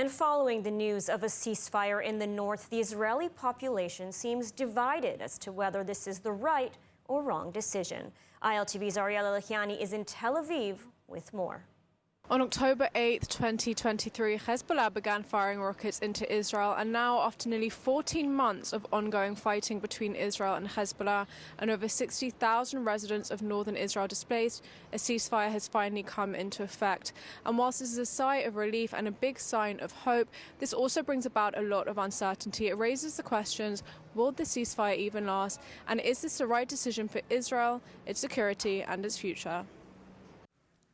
And following the news of a ceasefire in the north, the Israeli population seems divided as to whether this is the right or wrong decision. ILTV's Ariella Lachiani is in Tel Aviv with more. On October 8, 2023, Hezbollah began firing rockets into Israel, and now, after nearly 14 months of ongoing fighting between Israel and Hezbollah and over 60,000 residents of northern Israel displaced, a ceasefire has finally come into effect. And whilst this is a sigh of relief and a big sign of hope, this also brings about a lot of uncertainty. It raises the questions, will the ceasefire even last? And is this the right decision for Israel, its security and its future?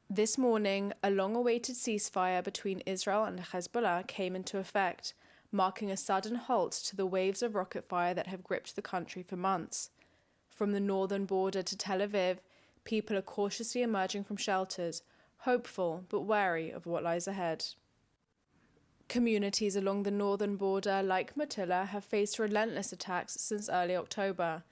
This morning, a long-awaited ceasefire between Israel and Hezbollah came into effect, marking a sudden halt to the waves of rocket fire that have gripped the country for months. From the northern border to Tel Aviv, people are cautiously emerging from shelters, hopeful but wary of what lies ahead. Communities along the northern border, like Matilla, have faced relentless attacks since early October.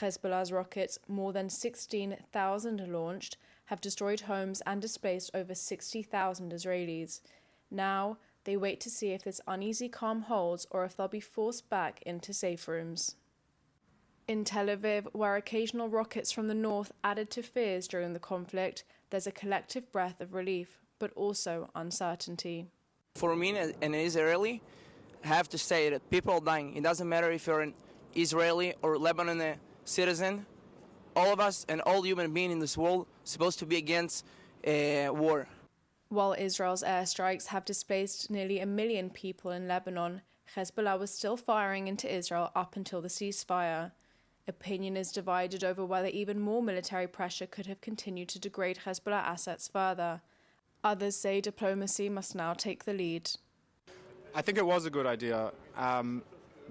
Hezbollah's rockets, more than 16,000 launched, have destroyed homes and displaced over 60,000 Israelis. Now, they wait to see if this uneasy calm holds or if they'll be forced back into safe rooms. In Tel Aviv, where occasional rockets from the north added to fears during the conflict, there's a collective breath of relief, but also uncertainty. For me, an Israeli, I have to say that people are dying. It doesn't matter if you're an Israeli or Lebanon citizen. All of us and all human beings in this world are supposed to be against war. While Israel's airstrikes have displaced nearly 1 million people in Lebanon, Hezbollah was still firing into Israel up until the ceasefire. Opinion is divided over whether even more military pressure could have continued to degrade Hezbollah assets further. Others say diplomacy must now take the lead. I think it was a good idea.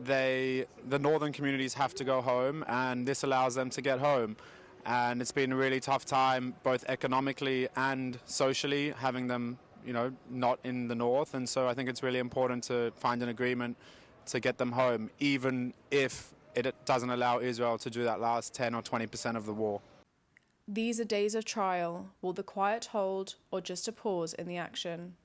The northern communities have to go home, and this allows them to get home. And it's been a really tough time, both economically and socially, having them, not in the north. And so I think it's really important to find an agreement to get them home, even if it doesn't allow Israel to do that last 10 or 20% of the war. These are days of trial. Will the quiet hold, or just a pause in the action?